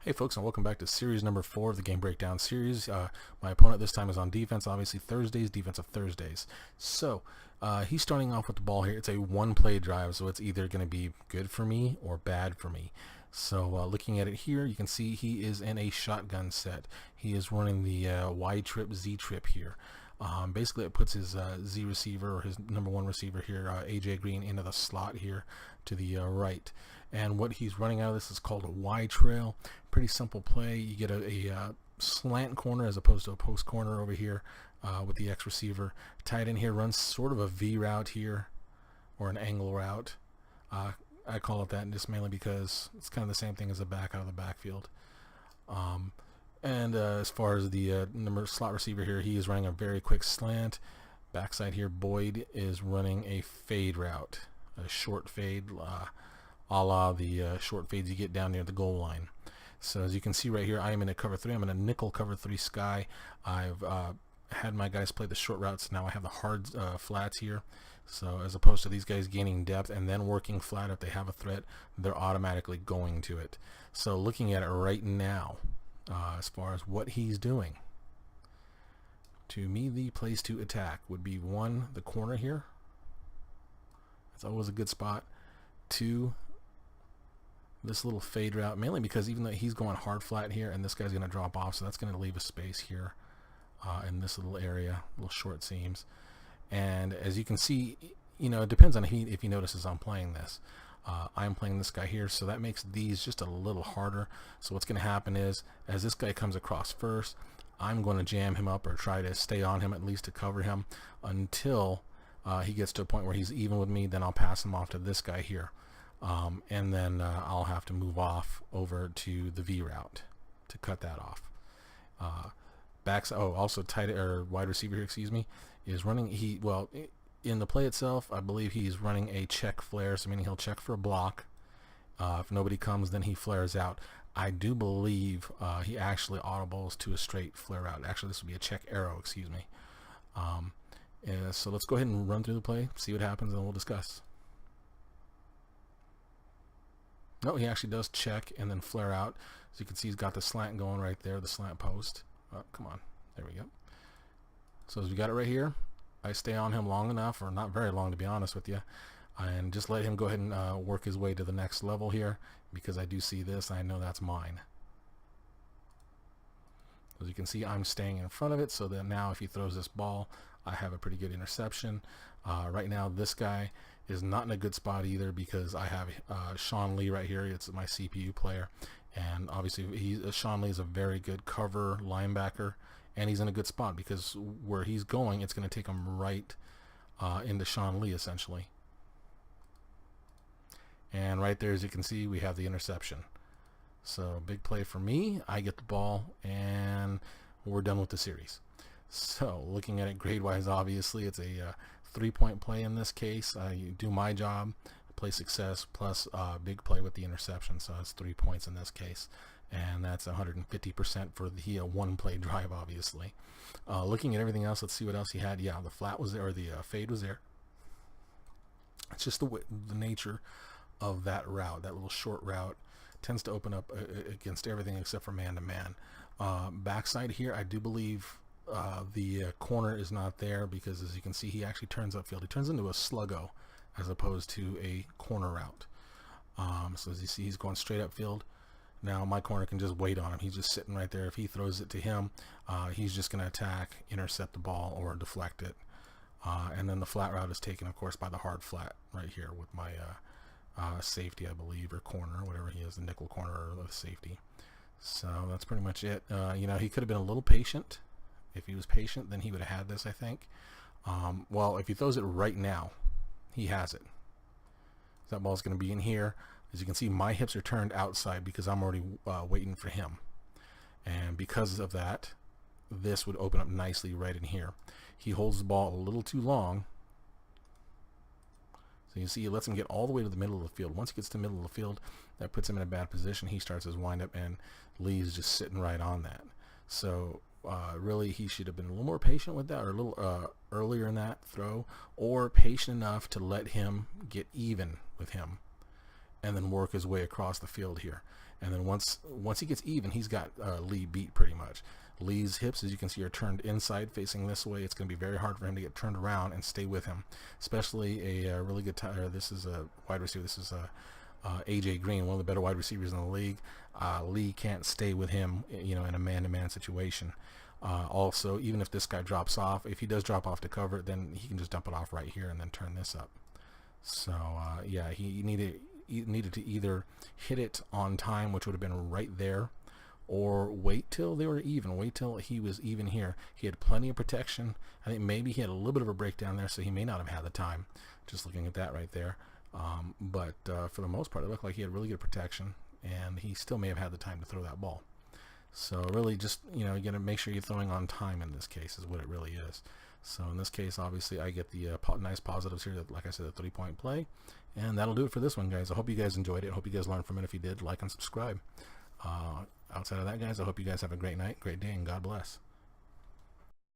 Hey folks, and welcome back to series number 4 of the Game Breakdown series. My opponent this time is on defense, obviously Thursdays, defensive Thursdays. So he's starting off with the ball here. It's a one-play drive, so it's either going to be good for me or bad for me. So looking at it here, you can see he is in a shotgun set. He is running the Y trip, Z trip here. Basically it puts his Z receiver, or his number one receiver here, AJ Green, into the slot here to the right. And what he's running out of this is called a Y trail. Pretty simple play. You get a slant corner as opposed to a post corner over here with the X receiver. Tight end here runs sort of a V route here, or an angle route. I call it that just mainly because it's kind of the same thing as a back out of the backfield. And as far as the number slot receiver here, he is running a very quick slant. Backside here, Boyd is running a fade route, a short fade, a la the short fades you get down near the goal line. So as you can see right here, I am in a cover 3. I'm in a nickel cover 3 sky. I've had my guys play the short routes. Now I have the hard flats here. So as opposed to these guys gaining depth and then working flat, if they have a threat, they're automatically going to it. So looking at it right now, as far as what he's doing, to me the place to attack would be 1, the corner here. It's always a good spot. 2, this little fade route, mainly because even though he's going hard flat here and this guy's going to drop off, so that's going to leave a space here in this little area, little short seams. And as you can see, you know, it depends on if he notices I'm playing this. I'm playing this guy here, so that makes these just a little harder. So what's going to happen is, as this guy comes across first, I'm going to jam him up or try to stay on him, at least to cover him, until he gets to a point where he's even with me. Then I'll pass him off to this guy here. And then I'll have to move off over to the V route to cut that off. Also tight or wide receiver here, excuse me, is running. In the play itself, I believe he's running a check flare, so meaning he'll check for a block. If nobody comes, then he flares out. I do believe he actually audibles to a straight flare route. Actually, this would be a check arrow, excuse me. So let's go ahead and run through the play, see what happens, and we'll discuss. No, he actually does check and then flare out. As you can see, he's got the slant going right there, the slant post. Oh, come on. There we go. So as we got it right here, I stay on him long enough, or not very long to be honest with you, and just let him go ahead and work his way to the next level here, because I do see this, I know that's mine. As you can see, I'm staying in front of it, so that now if he throws this ball, I have a pretty good interception. Right now, this guy is not in a good spot either, because I have Sean Lee right here. It's my CPU player, and obviously Sean Lee is a very good cover linebacker, and he's in a good spot because where he's going, it's going to take him right into Sean Lee essentially. And right there, as you can see, we have the interception. So big play for me. I get the ball, and we're done with the series. So looking at it grade-wise, obviously it's a 3-point play in this case. I do my job, play success, plus big play with the interception, so it's 3 points in this case. And that's 150% for the one-play drive, obviously. Looking at everything else, let's see what else he had. Yeah, the flat was there, or the fade was there. It's just the nature of that route, that little short route, tends to open up against everything except for man-to-man. Backside here, I do believe the corner is not there, because as you can see, he actually turns upfield. He turns into a sluggo as opposed to a corner route. So as you see, he's going straight upfield. Now my corner can just wait on him. He's just sitting right there. If he throws it to him, he's just going to attack, intercept the ball, or deflect it. And then the flat route is taken, of course, by the hard flat right here with my safety, I believe, or corner, whatever he is, the nickel corner or the safety. So that's pretty much it. You know, he could have been a little patient. If he was patient, then he would have had this, I think. Well, if he throws it right now, he has it. That ball's going to be in here. As you can see, my hips are turned outside because I'm already waiting for him. And because of that, this would open up nicely right in here. He holds the ball a little too long. So you see, he lets him get all the way to the middle of the field. Once he gets to the middle of the field, that puts him in a bad position. He starts his windup, and Lee's just sitting right on that. So really, he should have been a little more patient with that, or a little earlier in that throw, or patient enough to let him get even with him, and then work his way across the field here. And then once he gets even, he's got Lee beat pretty much. Lee's hips, as you can see, are turned inside, facing this way. It's going to be very hard for him to get turned around and stay with him, especially a really good this is a wide receiver. This is AJ Green, one of the better wide receivers in the league. Lee can't stay with him, in a man-to-man situation. Also, even if this guy drops off, if he does drop off to cover, then he can just dump it off right here and then turn this up. So yeah, he needed to either hit it on time, which would have been right there, or wait till they were even. Wait till he was even here. He had plenty of protection. I think maybe he had a little bit of a breakdown there, so he may not have had the time. Just looking at that right there. But for the most part, it looked like he had really good protection, and he still may have had the time to throw that ball. So really, just you got to make sure you're throwing on time in this case is what it really is. So in this case, obviously, I get the nice positives here. Like I said, the 3-point play, and that'll do it for this one, guys. I hope you guys enjoyed it. I hope you guys learned from it. If you did, like and subscribe. Outside of that, guys, I hope you guys have a great night, great day, and God bless.